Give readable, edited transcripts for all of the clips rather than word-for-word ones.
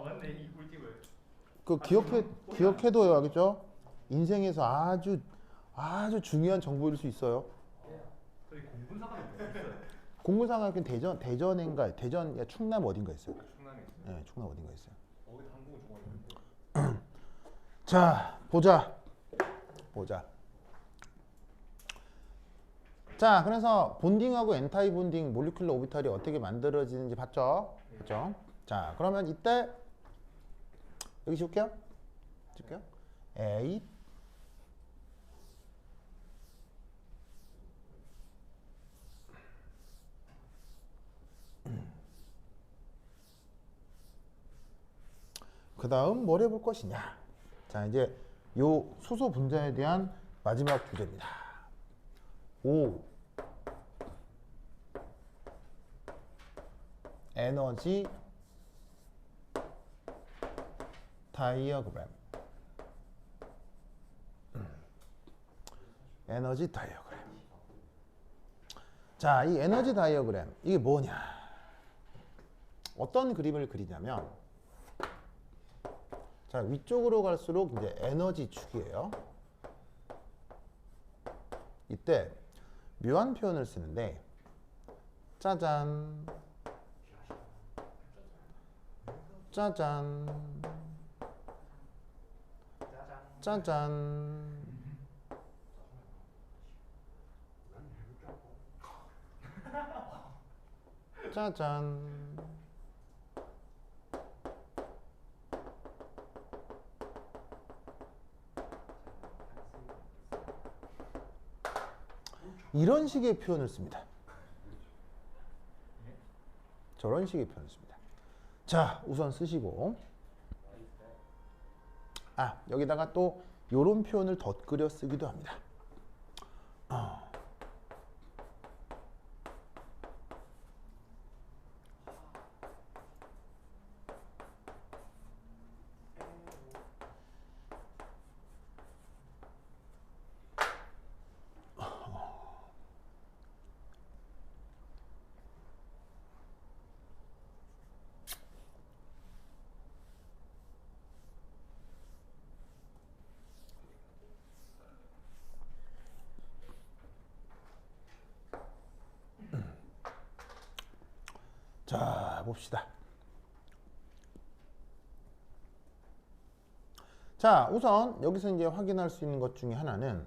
맞네. 이 꿀팁을. 그 기억해둬야 겠죠? 인생에서 아주 중요한 정보일 수 있어요. 저희 공군사관이 있어요. 공군상학교는 대전인가 대전 충남 어딘가 있어요. 충남에 있어요. 네, 충남 어딘가 있어요. 거기 한국은 좋아하는데. 자, 보자. 자, 그래서 본딩하고 엔타이 본딩 몰리큘러 오비탈이 어떻게 만들어지는지 봤죠? 그렇죠? 자, 그러면 이때 여기 지울게요. A 그 다음 뭘 해볼 것이냐. 자, 이제 요 수소 분자에 대한 마지막 주제입니다. O 에너지 다이어그램. 에너지 다이어그램. 자, 이 에너지 다이어그램 이게 뭐냐? 어떤 그림을 그리냐면, 자, 위쪽으로 갈수록 이제 에너지 축이에요. 이때 묘한 표현을 쓰는데, 짜잔, 짜잔, 짜잔. 짜잔. 이런 식의 표현을 씁니다. 저런 식의 표현을 씁니다. 자, 우선 쓰시고, 여기다가 또 요런 표현을 덧그려 쓰기도 합니다. 자, 봅시다. 자, 우선 여기서 이제 확인할 수 있는 것 중에 하나는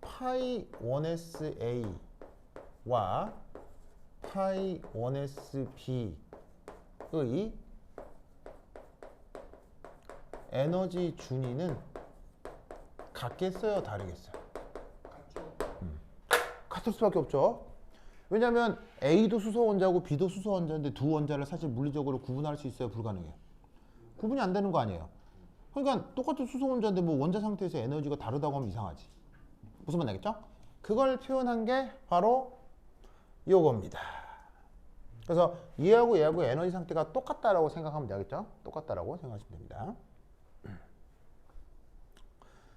파이 1sA와 파이 1sB의 에너지 준위는 같겠어요, 다르겠어요? 같을 수밖에 없죠. 왜냐하면 A도 수소 원자고 B도 수소 원자인데 두 원자를 사실 물리적으로 구분할 수 있어요, 불가능해요? 구분이 안 되는 거 아니에요? 그러니까 똑같은 수소 원자인데 뭐 원자 상태에서 에너지가 다르다고 하면 이상하지. 무슨 말 나겠죠? 그걸 표현한 게 바로 요겁니다. 그래서 얘하고 에너지 상태가 똑같다라고 생각하면 되겠죠? 똑같다라고 생각하시면 됩니다.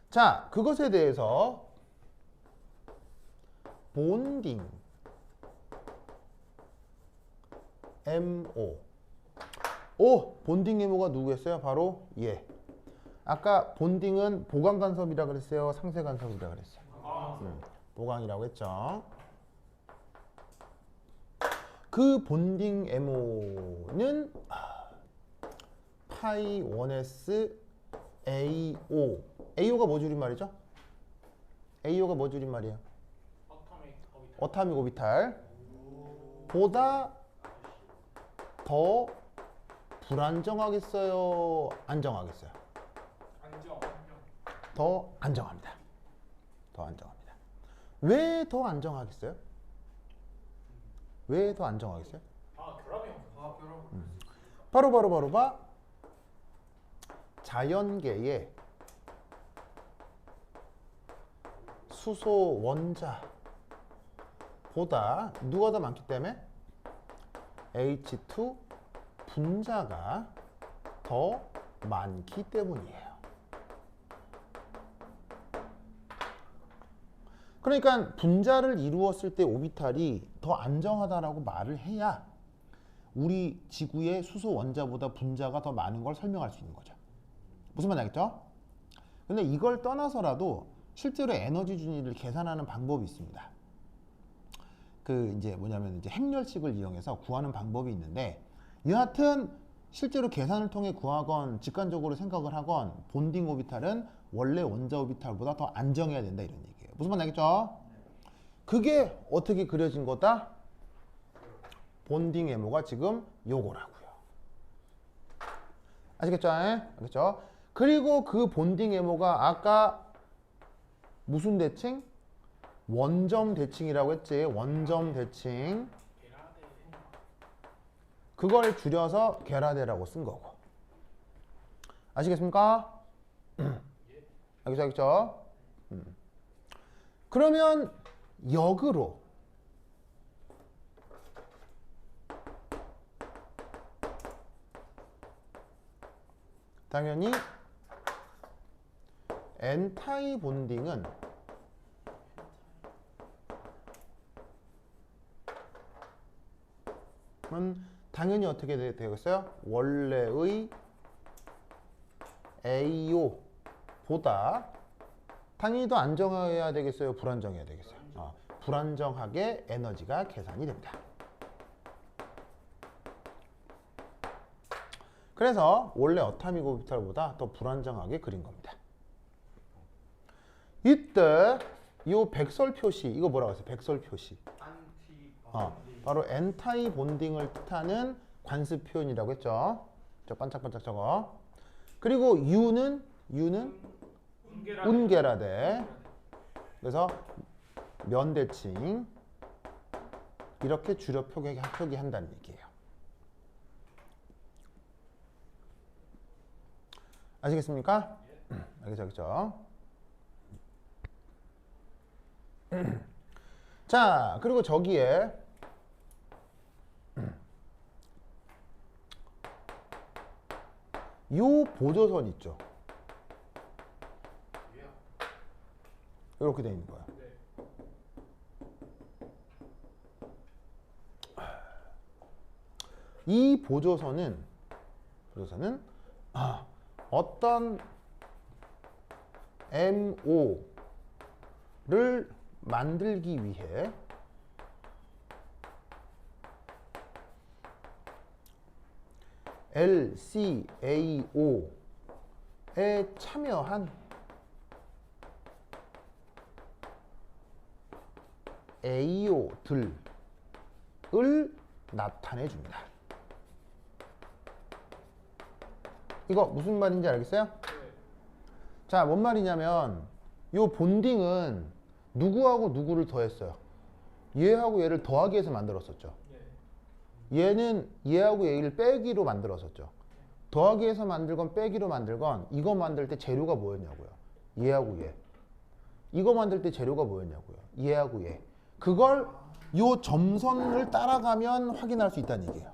자, 그것에 대해서 본딩 MO. 본딩 MO가 누구였어요? 바로 얘. 아까 본딩은 보강 간섭이라 그랬어요? 상쇄 간섭이라 그랬어요? 보강이라고 했죠. 그 본딩 MO는 파이 1s AO. AO가 뭐 줄임말이죠? AO가 뭐 줄임말이에요? 어타믹 오비탈. 보다 더 불안정하겠어요? 안정하겠어요? 더 안정합니다. 더 안정합니다. 왜 더 안정하겠어요? 왜 더 안정하겠어요? 결합이 바로 봐. 자연계의 수소 원자보다 누가 더 많기 때문에 H2 분자가 더 많기 때문이에요. 그러니까 분자를 이루었을 때 오비탈이 더 안정하다라고 말을 해야 우리 지구의 수소 원자보다 분자가 더 많은 걸 설명할 수 있는 거죠. 무슨 말인지 알겠죠? 근데 이걸 떠나서라도 실제로 에너지 준위를 계산하는 방법이 있습니다. 그 이제 뭐냐면 이제 행렬식을 이용해서 구하는 방법이 있는데, 여하튼 실제로 계산을 통해 구하건 직관적으로 생각을 하건 본딩 오비탈은 원래 원자 오비탈보다 더 안정해야 된다, 이런 얘기예요. 무슨 말인지 알겠죠? 그게 어떻게 그려진 거다? 본딩 에모가 지금 요거라고요. 아시겠죠? 알겠죠? 그리고 그 본딩 에모가 아까 무슨 대칭? 원점 대칭이라고 했지. 원점 대칭. 그걸 줄여서 게라데라고 쓴 거고. 아시겠습니까? 알겠죠? 알겠죠? 그러면 역으로 당연히 N타입 본딩은 당연히 어떻게 되겠어요? 원래의 AO보다 당연히 더 안정해야 되겠어요? 불안정해야 되겠어요? 불안정하게 에너지가 계산이 됩니다. 그래서 원래 어타믹 오비탈보다 더 불안정하게 그린 겁니다. 이때 이 백설 표시, 이거 뭐라고 했어요? 백설 표시. 바로 N타입 본딩을 뜻하는 관습 표현이라고 했죠. 저 반짝반짝 저거. 그리고 U는 운게라데. 그래서 면대칭. 이렇게 줄여 표기한다는 얘기예요. 아시겠습니까? 알겠죠, 알겠죠? 자, 그리고 저기에 요 보조선 있죠? 이렇게 되어 있는 거야. 이 보조선은 어떤 MO를 만들기 위해 LCAO에 참여한 AO들을 나타내 줍니다. 이거 무슨 말인지 알겠어요? 자, 뭔 말이냐면 요 본딩은 누구하고 누구를 더했어요? 얘하고 얘를 더하기 위해서 만들었었죠. 얘는 얘하고 얘를 빼기로 만들었었죠. 더하기 위해서 만들건 빼기로 만들건 이거 만들 때 재료가 뭐였냐고요? 얘하고 얘. 이거 만들 때 재료가 뭐였냐고요? 얘하고 얘. 그걸 요 점선을 따라가면 확인할 수 있다는 얘기예요.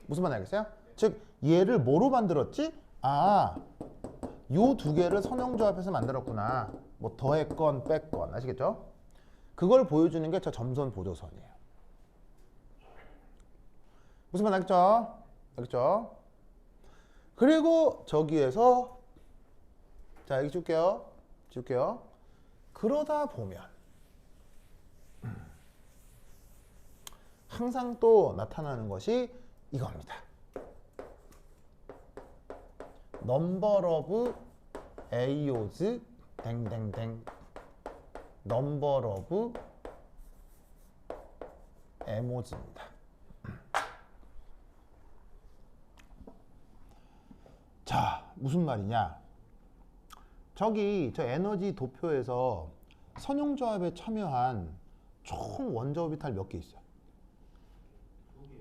무슨 말인지 알겠어요? 즉 얘를 뭐로 만들었지? 요 두 개를 선형조합해서 만들었구나. 뭐 더했건 뺐건. 아시겠죠? 그걸 보여주는 게 저 점선 보조선이에요. 무슨 말 알겠죠? 알겠죠? 그리고 저기에서 자, 여기 줄게요. 그러다 보면 항상 또 나타나는 것이 이겁니다. Number of AOs Number of MOs입니다. 자, 무슨 말이냐? 저 에너지 도표에서 선형조합에 참여한 총 원자 오비탈 몇 개 있어요?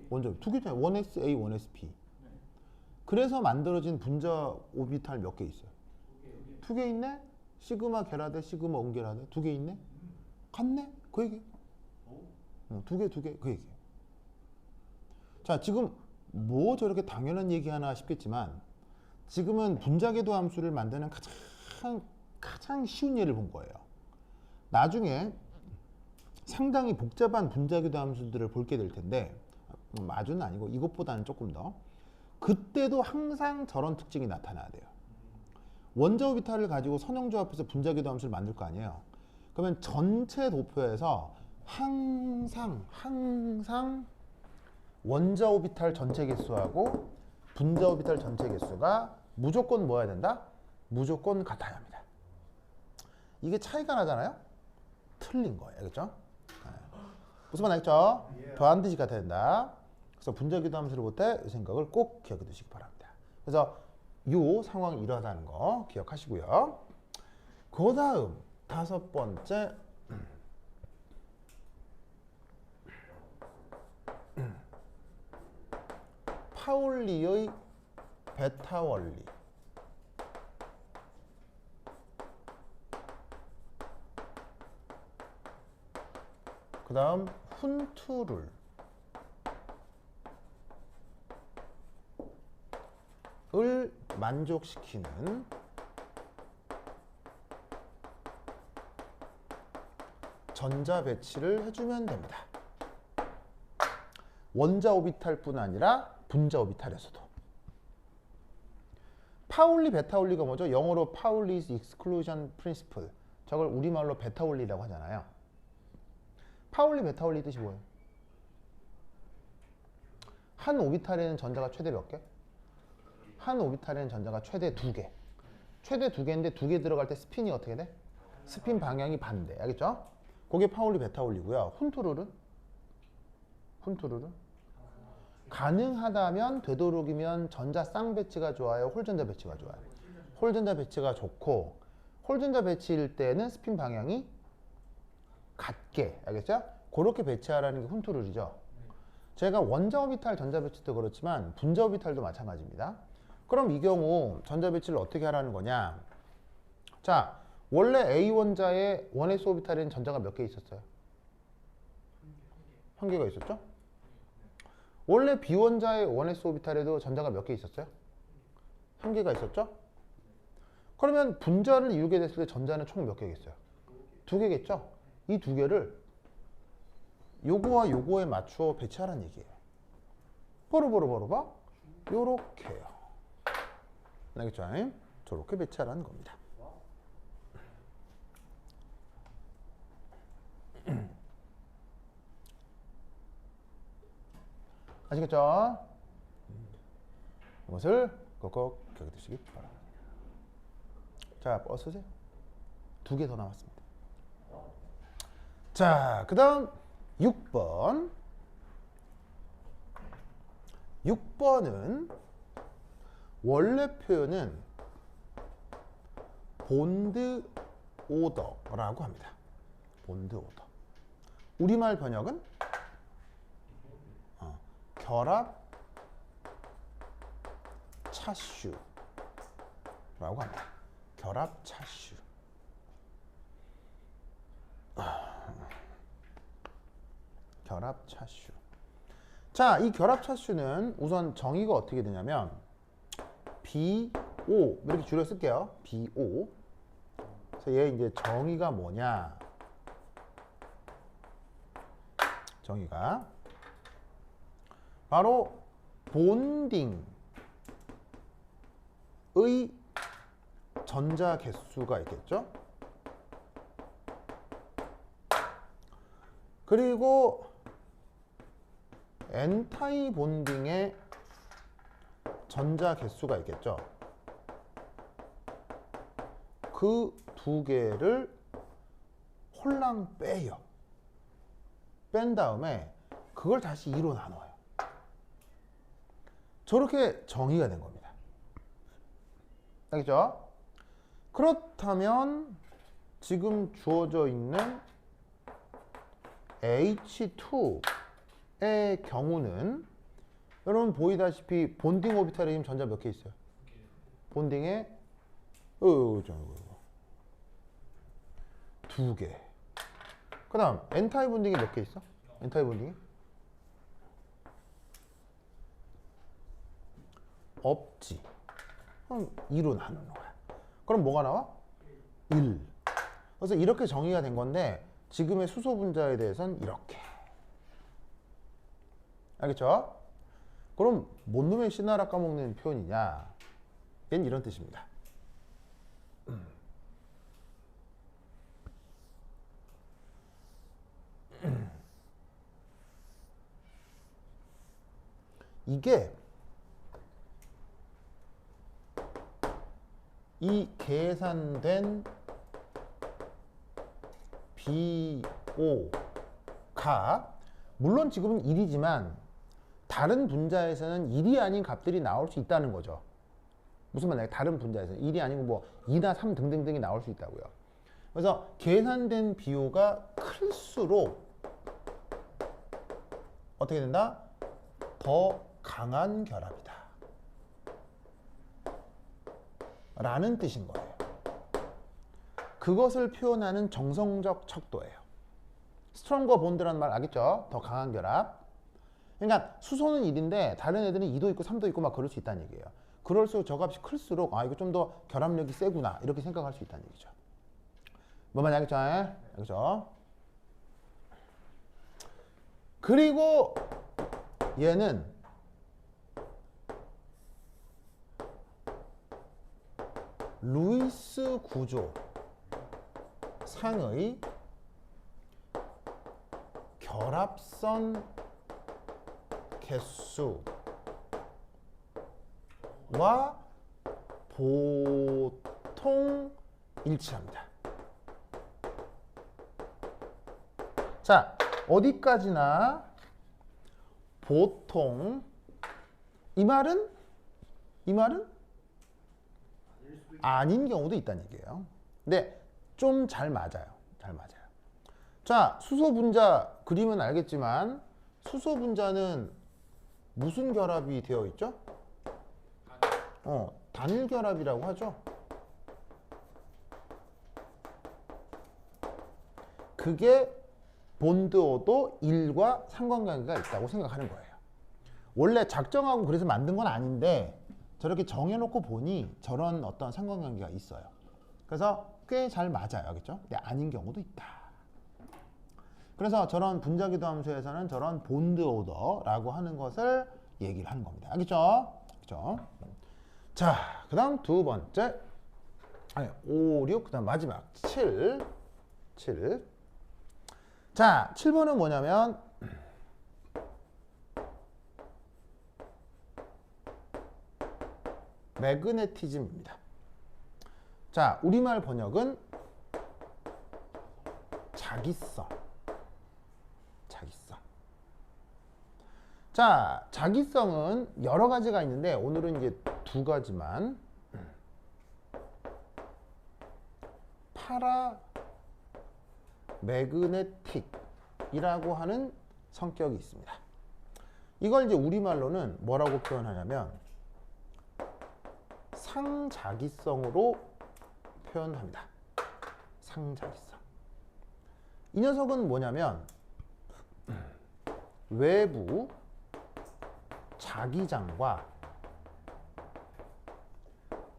원자 두 개잖아요. 1sa, 1sp. 그래서 만들어진 분자 오비탈 몇 개 있어요? 두 개 있네? 시그마 게라데, 시그마 온게라데 두 개 있네? 같네? 그 얘기. 두 개, 그 얘기. 자, 지금 뭐 저렇게 당연한 얘기 하나 싶겠지만 지금은 분자궤도 함수를 만드는 가장 쉬운 예를 본 거예요. 나중에 상당히 복잡한 분자궤도 함수들을 볼게 될 텐데 마주는 아니고 이것보다는 조금 더. 그때도 항상 저런 특징이 나타나야 돼요. 원자 오비탈을 가지고 선형조합해서 분자궤도 함수를 만들 거 아니에요. 그러면 전체 도표에서 항상 원자 오비탈 전체 개수하고 분자 오비탈 전체 개수가 무조건 뭐여야 된다? 무조건 같아야 합니다. 이게 차이가 나잖아요? 틀린 거예요. 알겠죠? 무슨 말 알겠죠? 반드시 같아야 된다. 그래서 분자궤도 함수를 볼 때 이 생각을 꼭 기억해 두시기 바랍니다. 그래서 이 상황이 이러하다는 거 기억하시고요. 그 다음 5번째 파울리의 베타 원리. 그 다음 훈투를 만족시키는 전자 배치를 해주면 됩니다. 원자 오비탈뿐 아니라 분자 오비탈에서도. 파울리 베타 원리가 뭐죠? 영어로 파울리's exclusion principle. 저걸 우리말로 베타 원리라고 하잖아요. 파울리 베타 원리 뜻이 뭐예요? 한 오비탈에는 전자가 최대 몇 개? 한 오비탈에는 전자가 최대 2개. 최대 2개인데 2개 들어갈 때 스핀이 어떻게 돼? 스핀 방향이 반대. 알겠죠? 그게 파울리 베타 원리고요. 훈투룰은? 가능하다면 되도록이면 전자 쌍배치가 좋아요? 홀전자 배치가 좋아요? 홀전자 배치가 좋고, 홀전자 배치일 때는 스핀 방향이 같게. 알겠죠? 그렇게 배치하라는 게 훈투룰이죠. 제가 원자 오비탈 전자 배치도 그렇지만 분자 오비탈도 마찬가지입니다. 그럼 이 경우 전자 배치를 어떻게 하라는 거냐? 자, 원래 A 원자의 1s 오비탈에는 전자가 몇 개 있었어요? 한 개가 있었죠? 원래 B 원자의 1s 오비탈에도 전자가 몇 개 있었어요? 한 개가 있었죠? 그러면 분자를 이루게 됐을 때 전자는 총 몇 개겠어요? 2개겠죠? 이 2개를 요거와 요거에 맞추어 배치하라는 얘기예요. 보르보르보르봐 요렇게요. 알겠죠? 저렇게 배치하라는 겁니다. 아시겠죠? 이것을 꼭꼭 기억해 두시기 바랍니다. 자, 쓰세요. 2개 더 남았습니다. 자, 그 다음 6번. 6번은 원래 표현은 본드 오더라고 합니다. 본드 오더. 우리말 번역은 결합 차슈라고 합니다. 결합 차슈. 결합 차슈. 자, 이 결합 차슈는 우선 정의가 어떻게 되냐면 BO 이렇게 줄여 쓸게요. BO. 그래서 얘 이제 정의가 뭐냐? 정의가 바로 본딩의 전자 개수가 있겠죠? 그리고 엔타이 본딩의 전자 개수가 있겠죠? 그 2개를 홀랑 빼요. 뺀 다음에 그걸 다시 2로 나눠요. 저렇게 정의가 된 겁니다. 알겠죠? 그렇다면 지금 주어져 있는 H2의 경우는 여러분 보이다시피 본딩 오비탈에 지금 전자 몇 개 있어요? 본딩에 2개. 그 다음 엔타이 본딩이 몇 개 있어? 엔타이 본딩이? 없지. 그럼 2로 나누는 거야. 그럼 뭐가 나와? 1. 그래서 이렇게 정의가 된 건데 지금의 수소 분자에 대해서는 이렇게. 알겠죠? 그럼 뭔 놈의 씨나라 까먹는 표현이냐? 얘는 이런 뜻입니다. 이게 이 계산된 BO가 물론 지금은 1이지만 다른 분자에서는 1이 아닌 값들이 나올 수 있다는 거죠. 무슨 말이냐? 다른 분자에서는 1이 아니고 뭐 2나 3 등등등이 나올 수 있다고요. 그래서 계산된 BO가 클수록 어떻게 된다? 더 강한 결합이다 라는 뜻인 거예요. 그것을 표현하는 정성적 척도예요. 스트롱거 본드라는 말 알겠죠? 더 강한 결합. 그러니까 수소는 1인데 다른 애들은 2도 있고 3도 있고 막 그럴 수 있다는 얘기예요. 그럴수록 저 값이 클수록 아 이거 좀 더 결합력이 세구나 이렇게 생각할 수 있다는 얘기죠. 뭔 말인지 알겠죠? 알겠죠? 그리고 얘는 루이스 구조 상의 결합선 개수와 보통 일치합니다. 자, 어디까지나 보통 이 말은 아닌 경우도 있다는 얘기예요. 근데 좀 잘 맞아요. 잘 맞아요. 자, 수소 분자 그리면 알겠지만 수소 분자는 무슨 결합이 되어 있죠? 단일 결합이라고 하죠. 그게 본드오도 1과 상관관계가 있다고 생각하는 거예요. 원래 작정하고 그래서 만든 건 아닌데 저렇게 정해놓고 보니 저런 어떤 상관관계가 있어요. 그래서 꽤 잘 맞아요. 알겠죠? 근데 아닌 경우도 있다. 그래서 저런 분자기도 함수에서는 저런 본드 오더라고 하는 것을 얘기를 하는 겁니다. 알겠죠? 그렇죠? 자, 그 다음 두 번째 5, 6, 그 다음 마지막 7 자, 7번은 뭐냐면 매그네티즘입니다. 자, 우리말 번역은 자기성. 자, 자기성은 여러 가지가 있는데 오늘은 이제 두 가지만. 파라 매그네틱이라고 하는 성격이 있습니다. 이걸 이제 우리말로는 뭐라고 표현하냐면 상자기성으로 표현합니다. 상자기성. 이 녀석은 뭐냐면 외부 자기장과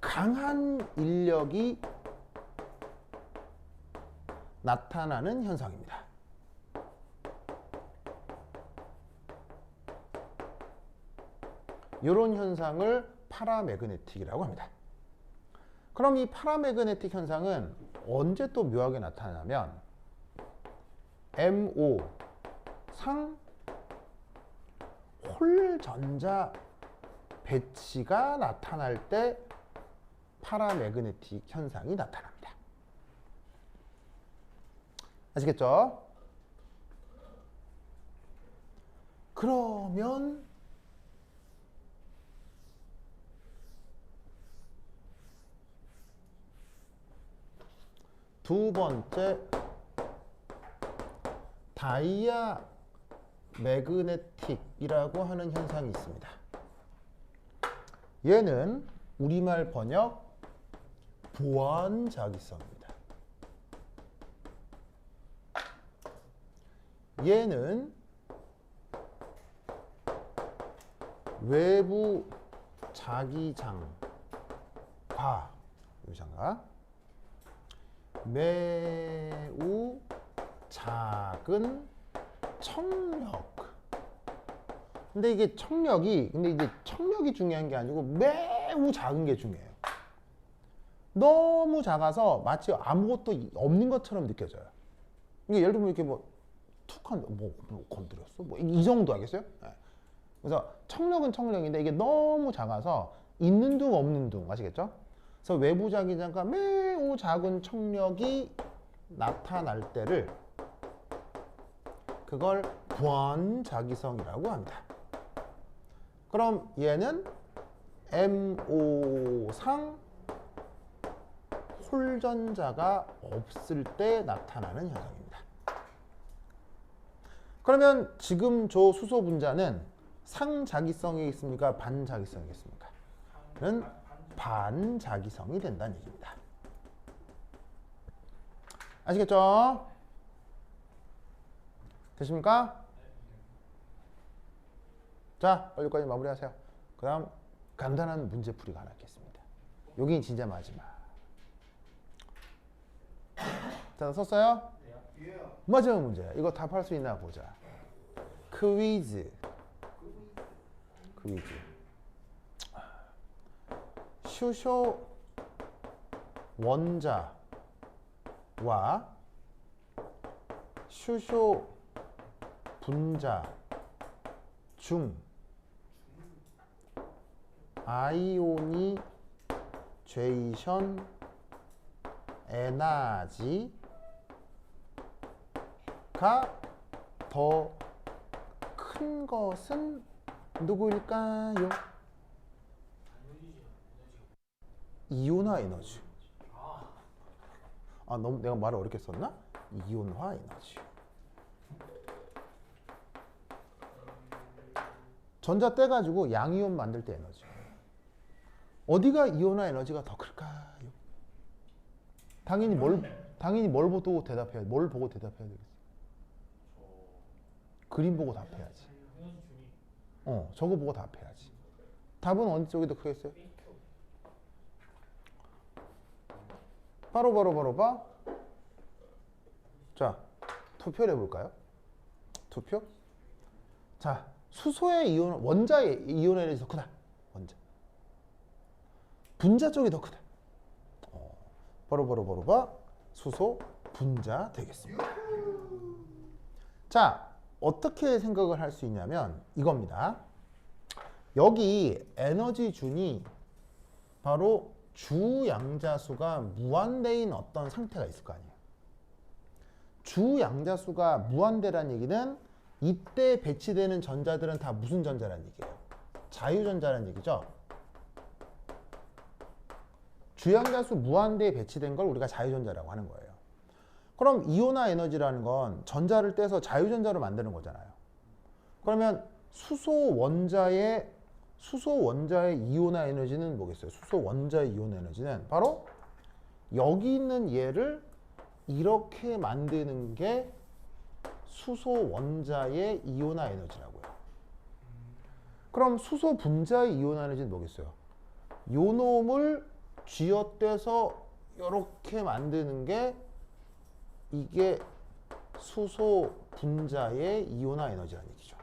강한 인력이 나타나는 현상입니다. 이런 현상을 파라매그네틱이라고 합니다. 그럼 이 파라매그네틱 현상은 언제 또 묘하게 나타나냐면 MO 상 홀전자 배치가 나타날 때 파라매그네틱 현상이 나타납니다. 아시겠죠? 그러면 두 번째 다이아 매그네틱이라고 하는 현상이 있습니다. 얘는 우리말 번역 보완자기성입니다. 얘는 외부 자기장과 매우 작은 청력 근데 이게 청력이 중요한 게 아니고 매우 작은 게 중요해요. 너무 작아서 마치 아무것도 없는 것처럼 느껴져요. 이게 예를 들면 이렇게 뭐 건드렸어? 뭐 이 정도 알겠어요? 네. 그래서 청력은 청력인데 이게 너무 작아서 있는 둥 없는 둥 아시겠죠? 그래서 외부 자기장과 매우 작은 청력이 나타날 때를 그걸 부안자기성이라고 합니다. 그럼 얘는 MO상 홀전자가 없을 때 나타나는 현상입니다. 그러면 지금 저 수소 분자는 상자기성이 있습니까? 반자기성이 있습니까? 는 반자기성이 된다는 얘기입니다. 아시겠죠? 되십니까? 자, 여기까지 마무리하세요. 그 다음 간단한 문제풀이가 하나 있겠습니다. 여기 진짜 마지막. 자, 썼어요? 마지막 문제. 이거 답할 수 있나 보자. 퀴즈. 수소 원자와 수소 분자 중 아이오니제이션 에너지가 더 큰 것은 누구일까요? 이온화 에너지. 너무 내가 말을 어렵게 썼나? 이온화 에너지. 전자 떼가지고 양이온 만들 때 에너지. 어디가 이온화 에너지가 더 클까요? 당연히 뭘 보고 대답해야 돼? 뭘 보고 대답해야 되겠어? 그림 보고 답해야지. 저거 보고 답해야지. 답은 어느 쪽이 더 크겠어요? 바로 봐. 자, 투표를 해볼까요? 투표? 자, 수소의 이온, 원자의 이온 에너지 더 크다. 원자. 분자 쪽이 더 크다. 바로 봐. 수소 분자 되겠습니다. 자, 어떻게 생각을 할 수 있냐면 이겁니다. 여기 에너지 준이 바로 주양자수가 무한대인 어떤 상태가 있을 거 아니에요. 주양자수가 무한대란 얘기는 이때 배치되는 전자들은 다 무슨 전자란 얘기예요? 자유전자란 얘기죠. 주양자수 무한대에 배치된 걸 우리가 자유전자라고 하는 거예요. 그럼 이온화 에너지라는 건 전자를 떼서 자유전자로 만드는 거잖아요. 그러면 수소 원자의 이온화 에너지는 뭐겠어요? 수소 원자의 이온화 에너지는 바로 여기 있는 얘를 이렇게 만드는 게 수소 원자의 이온화 에너지라고요. 그럼 수소 분자의 이온화 에너지는 뭐겠어요? 요 놈을 쥐어떼서 이렇게 만드는 게 이게 수소 분자의 이온화 에너지라는 얘기죠.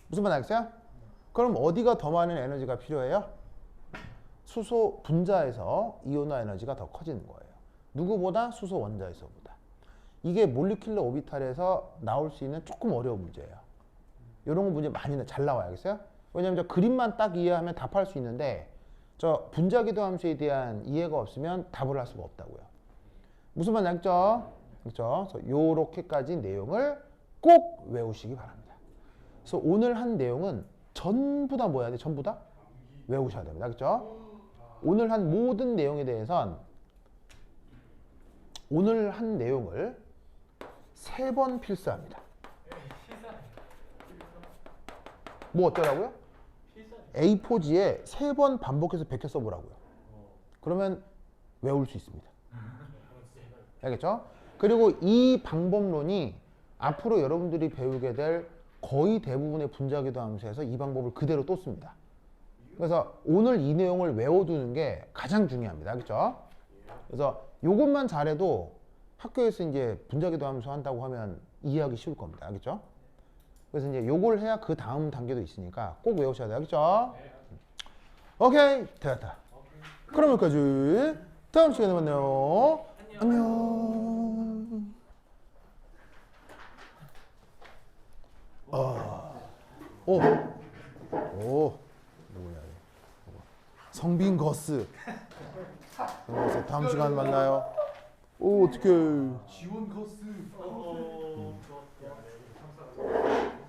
무슨 말 알겠어요? 그럼 어디가 더 많은 에너지가 필요해요? 수소 분자에서 이온화 에너지가 더 커지는 거예요. 누구보다? 수소 원자에서보다. 이게 몰리큘러 오비탈에서 나올 수 있는 조금 어려운 문제예요. 이런 거 문제 많이 잘 나와요. 알겠어요? 왜냐면 저 그림만 딱 이해하면 답할 수 있는데 저 분자기도 함수에 대한 이해가 없으면 답을 할 수가 없다고요. 무슨 말 알겠죠? 그렇죠? 그래서 요렇게까지 내용을 꼭 외우시기 바랍니다. 그래서 오늘 한 내용은 전부 다 뭐 해야 돼? 전부 다 외우셔야 됩니다. 그렇죠? 오늘 한 모든 내용에 대해선 오늘 한 내용을 3번 필사합니다. 뭐 어쩌라고요? A4지에 3번 반복해서 베껴 써보라고요. 그러면 외울 수 있습니다. 알겠죠? 그리고 이 방법론이 앞으로 여러분들이 배우게 될 거의 대부분의 분자기도 함수에서 이 방법을 그대로 또 씁니다. 그래서 오늘 이 내용을 외워두는 게 가장 중요합니다. 알겠죠? 그래서 이것만 잘해도 학교에서 이제 분자기도 함수 한다고 하면 이해하기 쉬울 겁니다. 알겠죠? 그래서 이제 요걸 해야 그 다음 단계도 있으니까 꼭 외우셔야 돼요. 알겠죠? 오케이, 됐다. 그럼 여기까지. 다음 시간에 만나요. 안녕. 오, 누구냐? 성빈 거스. 그래서 다음 시간 만나요. 오, 어떡해. 지원 거스.